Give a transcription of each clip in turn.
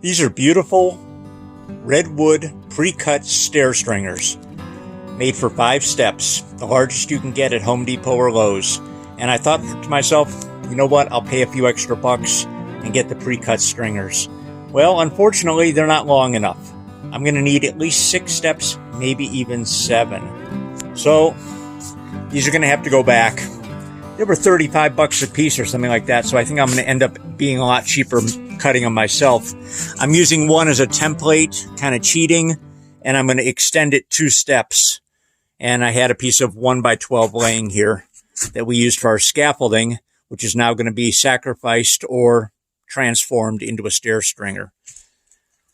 These are beautiful Redwood pre-cut stair stringers made for 5 steps, the largest you can get at Home Depot or Lowe's. And I thought to myself, you know what, I'll pay a few extra bucks and get the pre-cut stringers. Well, unfortunately, they're not long enough. I'm going to need at least 6 steps, maybe even 7. So these are going to have to go back. They were 35 bucks a piece or something like that, so I think I'm going to end up being a lot cheaper cutting them myself. I'm using one as a template, kind of cheating, and I'm going to extend it 2 steps. And I had a piece of 1x12 laying here that we used for our scaffolding, which is now going to be sacrificed or transformed into a stair stringer.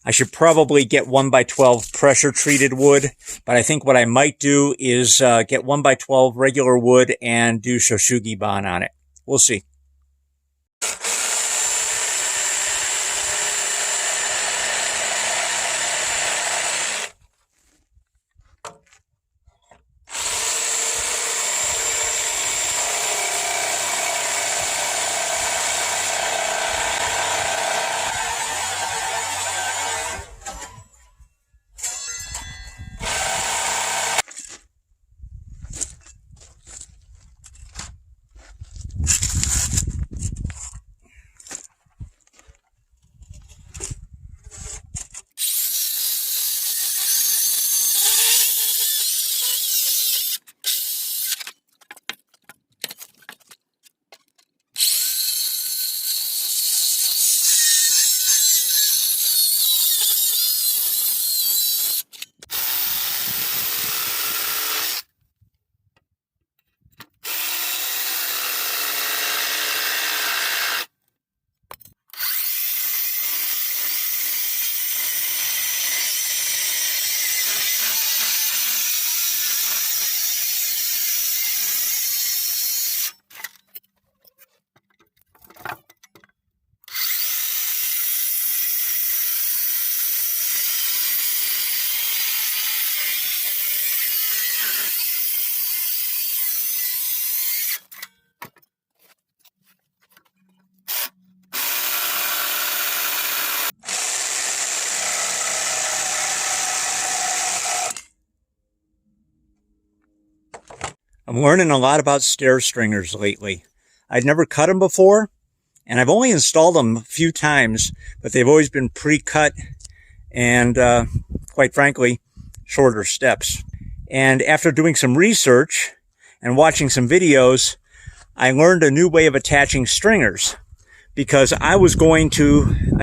I should probably get 1x12 pressure treated wood, but I think what I might do is get 1x12 regular wood and do Shoshugi bond on it. We'll see. I'm learning a lot about stair stringers lately. I'd never cut them before, and I've only installed them a few times, but they've always been pre-cut and, quite frankly, shorter steps. And after doing some research and watching some videos, I learned a new way of attaching stringers, because I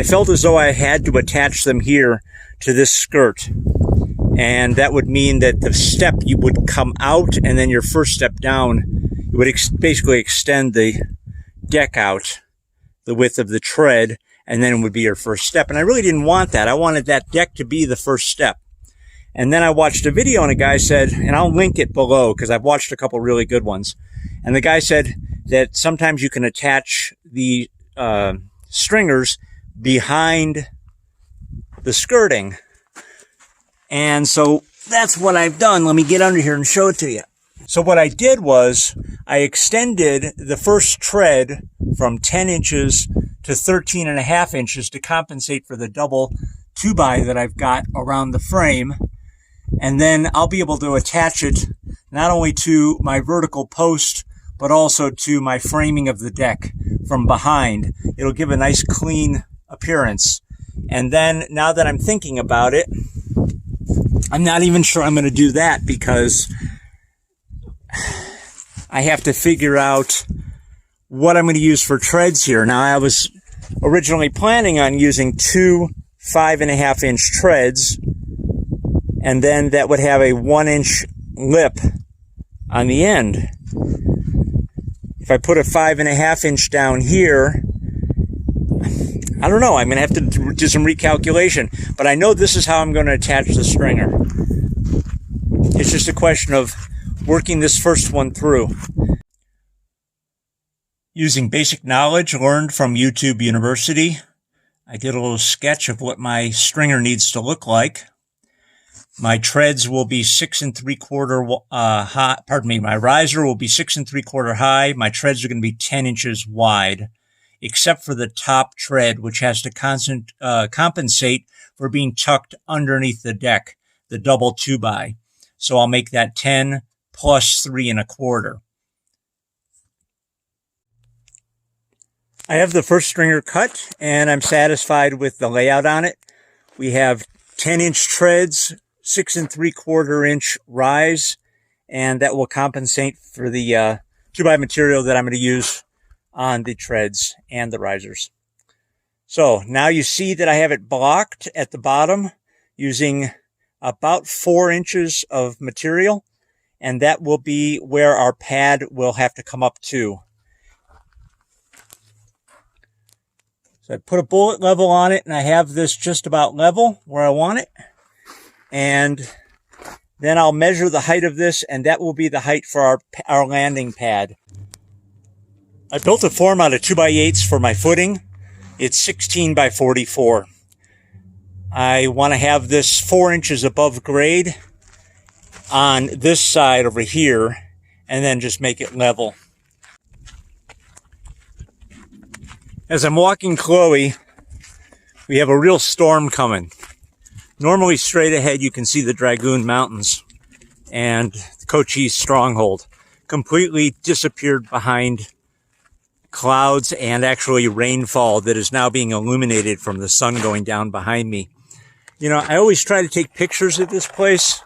felt as though I had to attach them here to this skirt. And that would mean that the step you would come out, and then your first step down, it would basically extend the deck out the width of the tread, and then it would be your first step. And I really didn't want that. I wanted that deck to be the first step. And then I watched a video, and a guy said, and I'll link it below because I've watched a couple really good ones. And the guy said that sometimes you can attach the stringers behind the skirting. And so that's what I've done. Let me get under here and show it to you. So what I did was I extended the first tread from 10 inches to 13.5 inches to compensate for the double 2x that I've got around the frame. And then I'll be able to attach it not only to my vertical post, but also to my framing of the deck from behind. It'll give a nice clean appearance. And then now that I'm thinking about it, I'm not even sure I'm going to do that, because I have to figure out what I'm going to use for treads here. Now, I was originally planning on using 2 5.5-inch treads, and then that would have a 1-inch lip on the end. If I put a 5.5-inch down here, I don't know. I'm going to have to do some recalculation, but I know this is how I'm going to attach the stringer. It's just a question of working this first one through. Using basic knowledge learned from YouTube University, I did a little sketch of what my stringer needs to look like. My treads will be 6 3/4 high. Pardon me. My riser will be 6 3/4 high. My treads are going to be 10 inches wide. except for the top tread, which has to compensate for being tucked underneath the deck, the double 2x. So I'll make that 10 plus 3 1/4. I have the first stringer cut, and I'm satisfied with the layout on it. We have 10-inch treads, 6 3/4-inch rise, and that will compensate for the 2x material that I'm going to use on the treads and the risers. So now you see that I have it blocked at the bottom using about 4 inches of material, and that will be where our pad will have to come up to. So I put a bullet level on it, and I have this just about level where I want it. And then I'll measure the height of this, and that will be the height for our landing pad. I built a form out of 2x8s for my footing. It's 16 by 44. I want to have this 4 inches above grade on this side over here, and then just make it level. As I'm walking Chloe, we have a real storm coming. Normally straight ahead you can see the Dragoon Mountains and the Cochise Stronghold. Completely disappeared behind clouds and actually rainfall that is now being illuminated from the sun going down behind me. You know, I always try to take pictures of this place.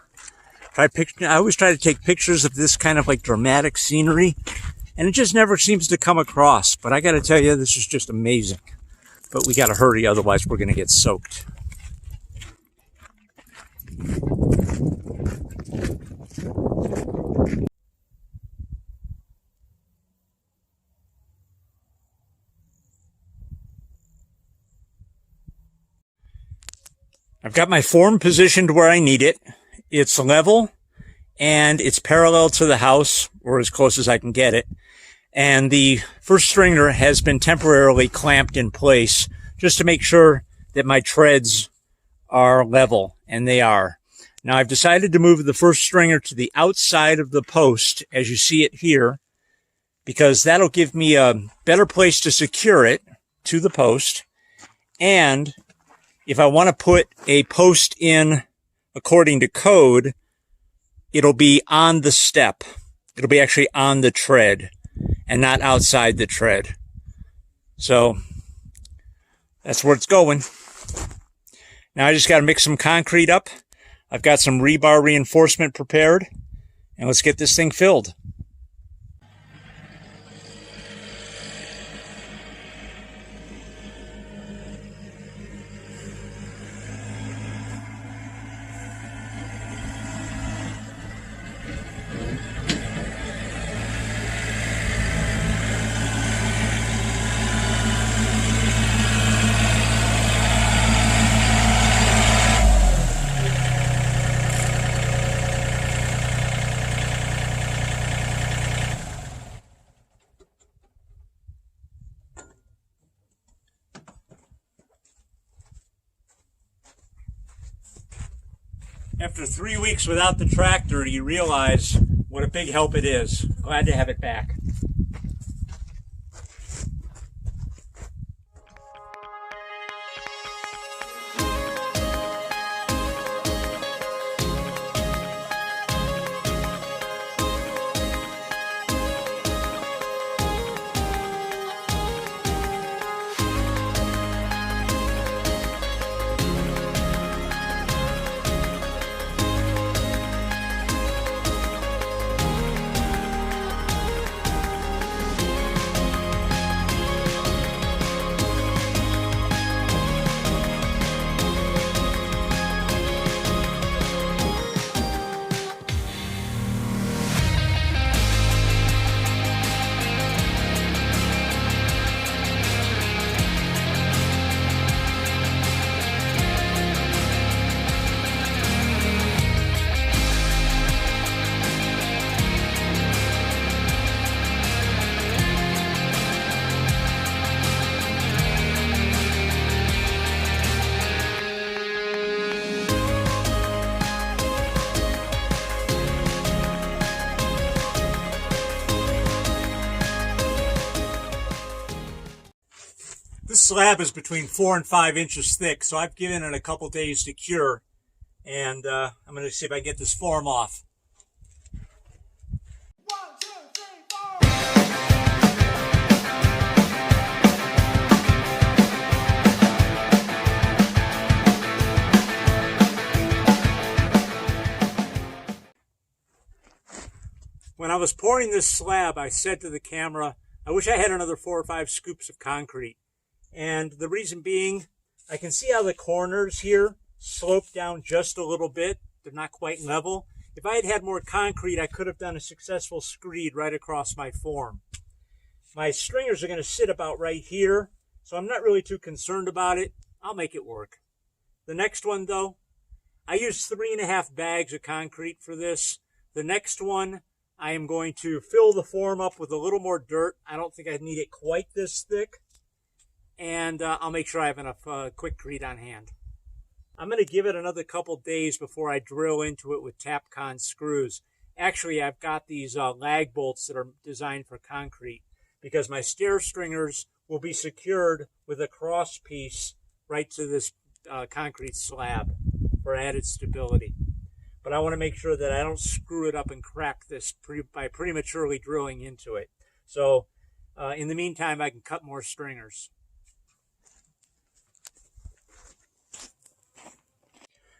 I always try to take pictures of this kind of like dramatic scenery, and it just never seems to come across. But I got to tell you, this is just amazing. But we got to hurry, otherwise we're going to get soaked. I've got my form positioned where I need it. It's level and it's parallel to the house, or as close as I can get it. And the first stringer has been temporarily clamped in place just to make sure that my treads are level, and they are. Now I've decided to move the first stringer to the outside of the post, as you see it here, because that'll give me a better place to secure it to the post. And if I want to put a post in according to code, it'll be on the step. It'll be actually on the tread and not outside the tread. So that's where it's going. Now I just got to mix some concrete up. I've got some rebar reinforcement prepared, and let's get this thing filled. After 3 weeks without the tractor, you realize what a big help it is. Glad to have it back. slab is between 4 and 5 inches thick, so I've given it a couple days to cure, and I'm going to see if I can get this form off. When I was pouring this slab, I said to the camera, I wish I had another 4 or 5 scoops of concrete. And the reason being, I can see how the corners here slope down just a little bit. They're not quite level. If I had had more concrete, I could have done a successful screed right across my form. My stringers are going to sit about right here, so I'm not really too concerned about it. I'll make it work. The next one, though, I used 3.5 bags of concrete for this. The next one, I am going to fill the form up with a little more dirt. I don't think I need it quite this thick. And I'll make sure I have enough quickcrete on hand. I'm going to give it another couple days before I drill into it with Tapcon screws. Actually, I've got these lag bolts that are designed for concrete because my stair stringers will be secured with a cross piece right to this concrete slab for added stability. But I want to make sure that I don't screw it up and crack this by prematurely drilling into it. So in the meantime, I can cut more stringers.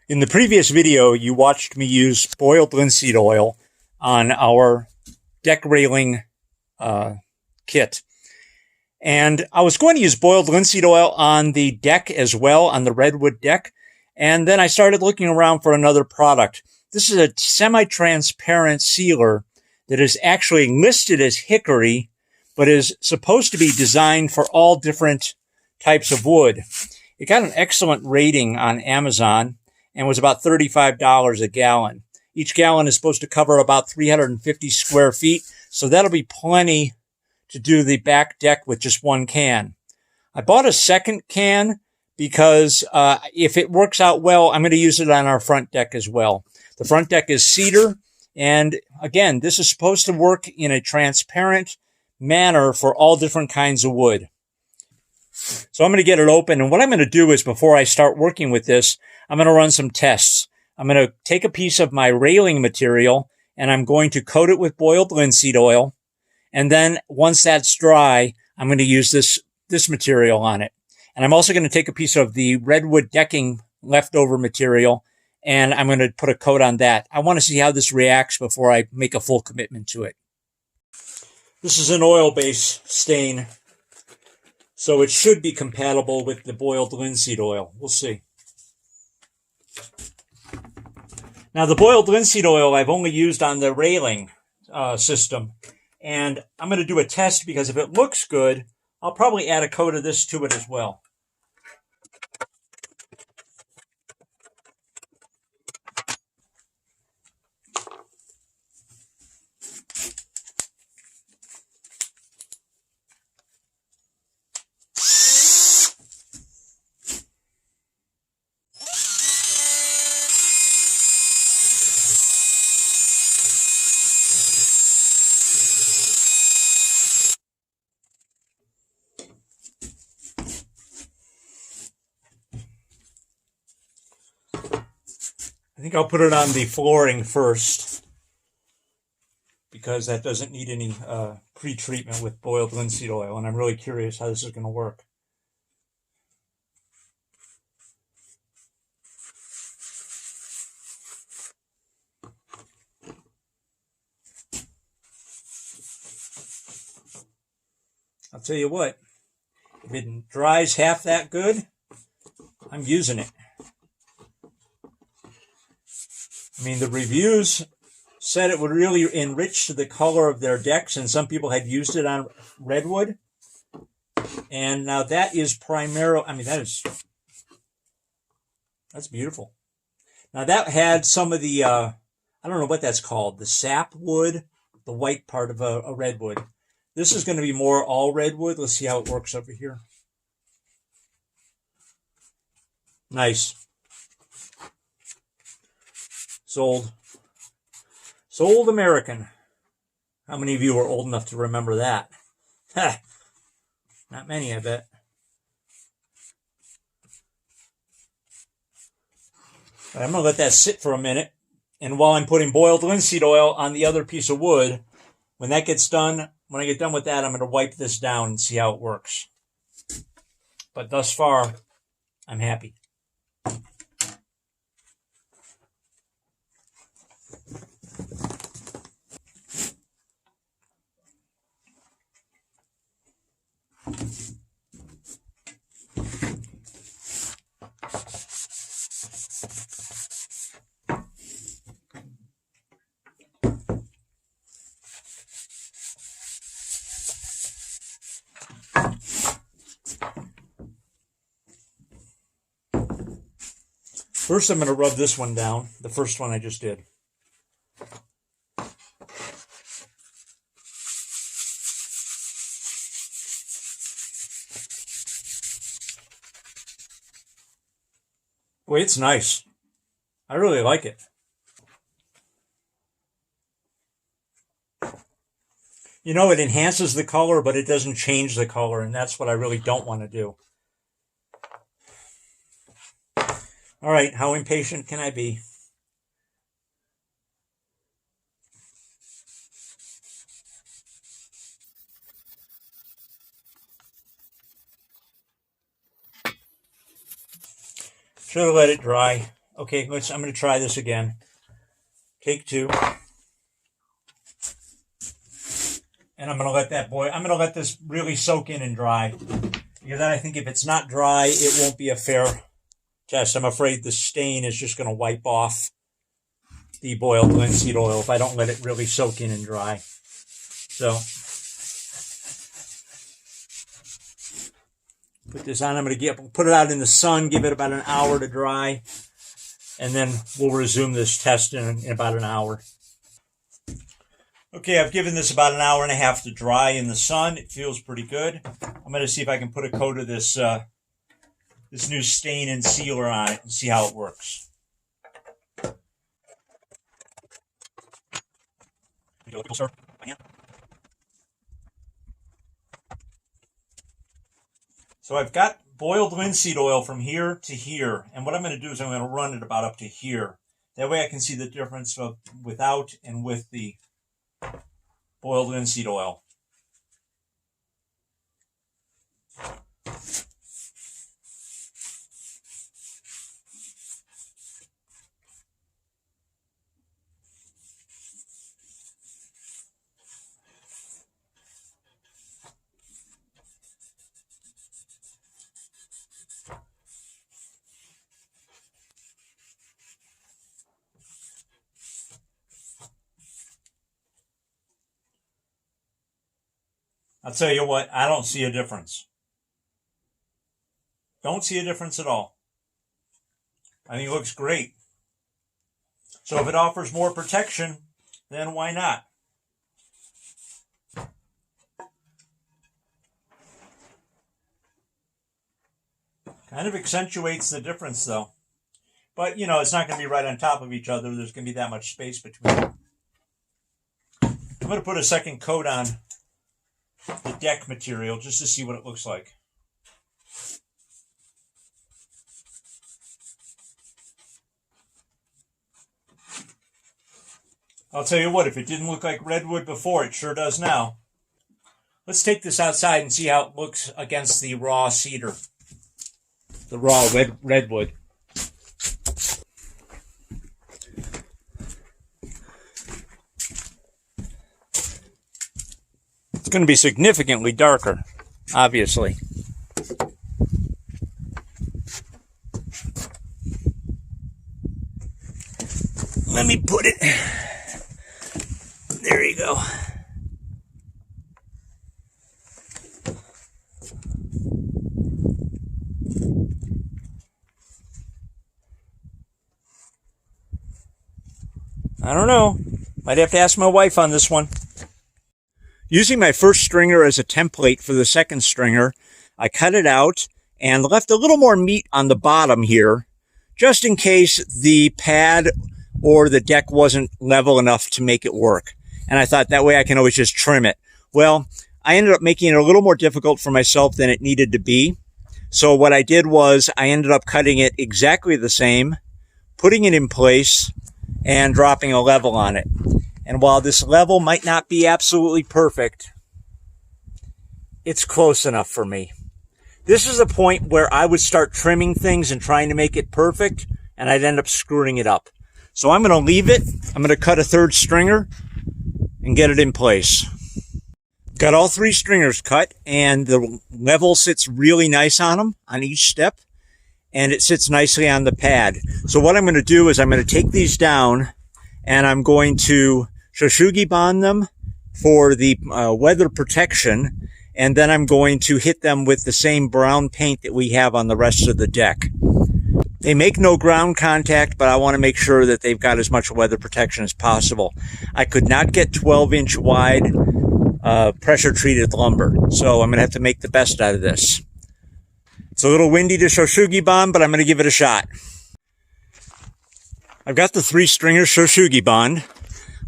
In the previous video, you watched me use boiled linseed oil on our deck railing kit. And I was going to use boiled linseed oil on the deck as well, on the Redwood deck. And then I started looking around for another product. This is a semi-transparent sealer that is actually listed as hickory, but is supposed to be designed for all different types of wood. It got an excellent rating on Amazon and was about $35 a gallon. Each gallon is supposed to cover about 350 square feet, so that'll be plenty to do the back deck with just one can. I bought a second can because if it works out well, I'm going to use it on our front deck as well. The front deck is cedar, and again, this is supposed to work in a transparent manner for all different kinds of wood. So I'm going to get it open, and what I'm going to do is before I start working with this, I'm going to run some tests. I'm going to take a piece of my railing material, and I'm going to coat it with boiled linseed oil, and then once that's dry, I'm going to use this material on it. And I'm also going to take a piece of the Redwood decking leftover material, and I'm going to put a coat on that. I want to see how this reacts before I make a full commitment to it. This is an oil-based stain, so it should be compatible with the boiled linseed oil. We'll see. Now, the boiled linseed oil I've only used on the railing system, and I'm going to do a test because if it looks good, I'll probably add a coat of this to it as well. I think I'll put it on the flooring first because that doesn't need any pre-treatment with boiled linseed oil, and I'm really curious how this is going to work. I'll tell you what, if it dries half that good, I'm using it. I mean, the reviews said it would really enrich the color of their decks, and some people had used it on Redwood. And now that is primarily, I mean, that's beautiful. Now that had some of the, I don't know what that's called, the sap wood, the white part of a redwood. This is going to be more all redwood. Let's see how it works over here. Nice. Sold American. How many of you are old enough to remember that? Not many, I bet. I'm going to let that sit for a minute. And while I'm putting boiled linseed oil on the other piece of wood, when that gets done, when I get done with that, I'm going to wipe this down and see how it works. But thus far, I'm happy. First, I'm going to rub this one down, the first one I just did. Boy, it's nice. I really like it. You know, it enhances the color, but it doesn't change the color, and that's what I really don't want to do. All right, how impatient can I be? Should have let it dry. Okay, I'm going to try this again. Take two. And I'm going to let that boil. I'm going to let this really soak in and dry. Because I think if it's not dry, it won't be a fair test. I'm afraid the stain is just going to wipe off the boiled linseed oil if I don't let it really soak in and dry. So, put this on. I'm going to put it out in the sun, give it about an hour to dry, and then we'll resume this test in about an hour. Okay, I've given this about an hour and a half to dry in the sun. It feels pretty good. I'm going to see if I can put a coat of this this new stain and sealer on it and see how it works. So I've got boiled linseed oil from here to here, and what I'm going to do is I'm going to run it about up to here. That way I can see the difference of without and with the boiled linseed oil. I'll tell you what, I don't see a difference. Don't see a difference at all. I think it looks great. So if it offers more protection, then why not? Kind of accentuates the difference though. But, you know, it's not going to be right on top of each other. There's going to be that much space between them. I'm going to put a second coat on the deck material just to see what it looks like. I'll tell you what, if it didn't look like redwood before, it sure does now. Let's take this outside and see how it looks against the raw cedar. The raw redwood. It's going to be significantly darker, obviously. Let me put it. There you go. I don't know. Might have to ask my wife on this one. Using my first stringer as a template for the second stringer, I cut it out and left a little more meat on the bottom here, just in case the pad or the deck wasn't level enough to make it work. And I thought that way I can always just trim it. Well, I ended up making it a little more difficult for myself than it needed to be. So what I did was I ended up cutting it exactly the same, putting it in place and dropping a level on it. And while this level might not be absolutely perfect, it's close enough for me. This is a point where I would start trimming things and trying to make it perfect, and I'd end up screwing it up. So I'm going to leave it. I'm going to cut a third stringer and get it in place. Got all 3 stringers cut, and the level sits really nice on them, on each step, and it sits nicely on the pad. So what I'm going to do is I'm going to take these down, and I'm going to shoshugi bond them for the weather protection, and then I'm going to hit them with the same brown paint that we have on the rest of the deck. They make no ground contact, but I want to make sure that they've got as much weather protection as possible. I could not get 12-inch wide pressure-treated lumber, so I'm going to have to make the best out of this. It's a little windy to shoshugi bond, but I'm going to give it a shot. I've got the 3 stringers shoshugi bond.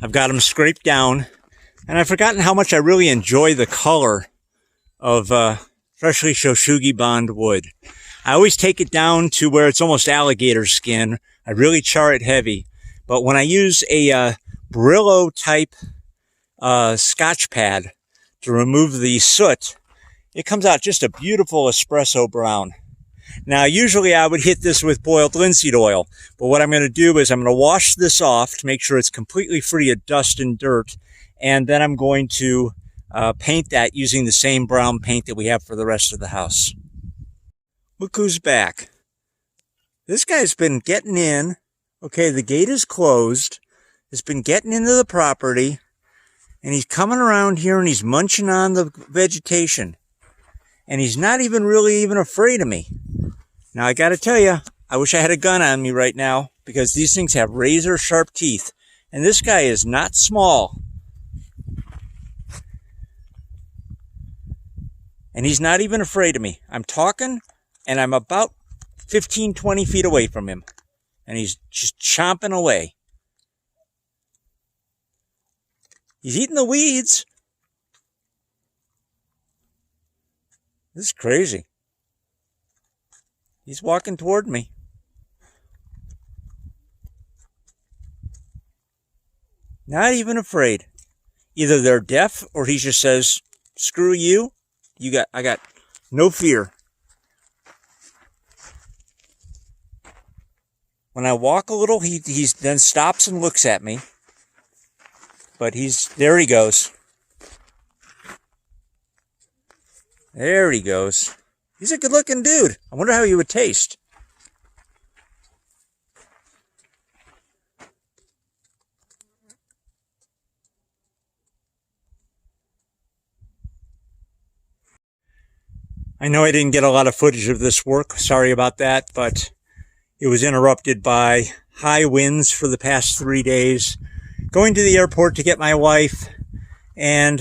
I've got them scraped down, and I've forgotten how much I really enjoy the color of freshly shoshugi bond wood. I always take it down to where it's almost alligator skin. I really char it heavy. But when I use a Brillo type Scotch pad to remove the soot, it comes out just a beautiful espresso brown. Now, usually I would hit this with boiled linseed oil, but what I'm going to do is I'm going to wash this off to make sure it's completely free of dust and dirt, and then I'm going to paint that using the same brown paint that we have for the rest of the house. Look who's back. This guy's been getting in. Okay, the gate is closed. He's been getting into the property, and he's coming around here and he's munching on the vegetation. And he's not even really afraid of me. Now, I gotta tell you, I wish I had a gun on me right now, because these things have razor sharp teeth. And this guy is not small. And he's not even afraid of me. I'm talking, and I'm about 15, 20 feet away from him. And he's just chomping away. He's eating the weeds. This is crazy. He's walking toward me. Not even afraid. Either they're deaf or he just says, screw you. I got no fear. When I walk a little, he then stops and looks at me. But there he goes. There he goes. He's a good-looking dude. I wonder how he would taste. I know I didn't get a lot of footage of this work. Sorry about that, but it was interrupted by high winds for the past 3 days. Going to the airport to get my wife and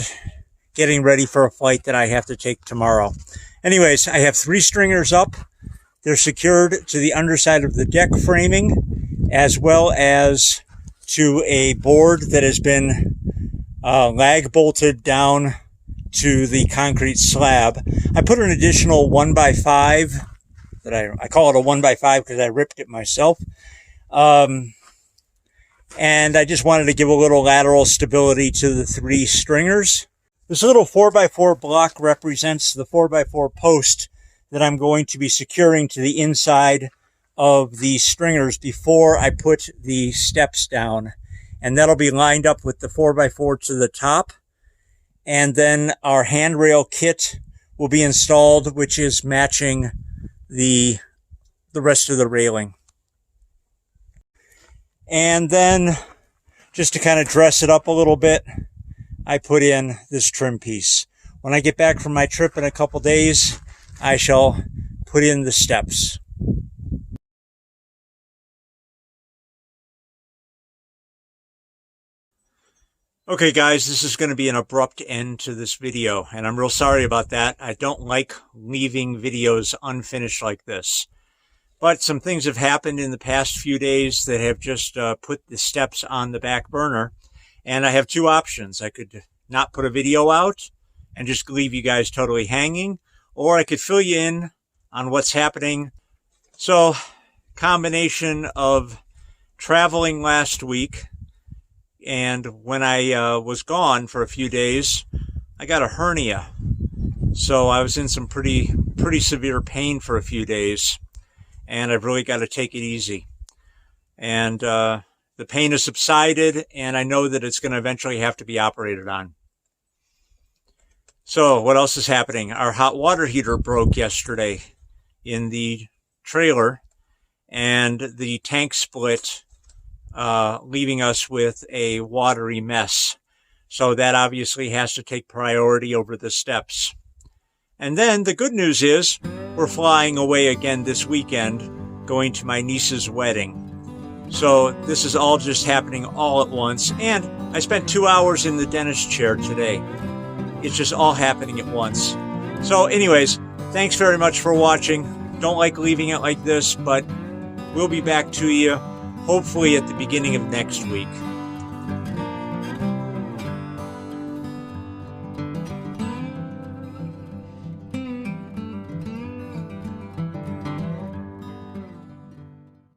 getting ready for a flight that I have to take tomorrow. Anyways, I have 3 stringers up. They're secured to the underside of the deck framing, as well as to a board that has been lag bolted down to the concrete slab. I put an additional 1x5 that I call it a 1x5 because I ripped it myself. And I just wanted to give a little lateral stability to the 3 stringers. This little 4x4 block represents the 4x4 post that I'm going to be securing to the inside of the stringers before I put the steps down. And that'll be lined up with the 4x4 to the top. And then our handrail kit will be installed, which is matching the rest of the railing. And then, just to kind of dress it up a little bit, I put in this trim piece. When I get back from my trip in a couple days, I shall put in the steps. Okay guys, this is going to be an abrupt end to this video, and I'm real sorry about that. I don't like leaving videos unfinished like this. But some things have happened in the past few days that have just put the steps on the back burner. And I have 2 options. I could not put a video out and just leave you guys totally hanging, or I could fill you in on what's happening. So, combination of traveling last week, and when I was gone for a few days, I got a hernia. So I was in some pretty severe pain for a few days, and I've really got to take it easy. And the pain has subsided, and I know that it's going to eventually have to be operated on. So what else is happening? Our hot water heater broke yesterday in the trailer, and the tank split, leaving us with a watery mess. So that obviously has to take priority over the steps. And then the good news is we're flying away again this weekend, going to my niece's wedding. So this is all just happening all at once. And I spent 2 hours in the dentist chair today. It's just all happening at once. So anyways, thanks very much for watching. Don't like leaving it like this, but we'll be back to you hopefully at the beginning of next week.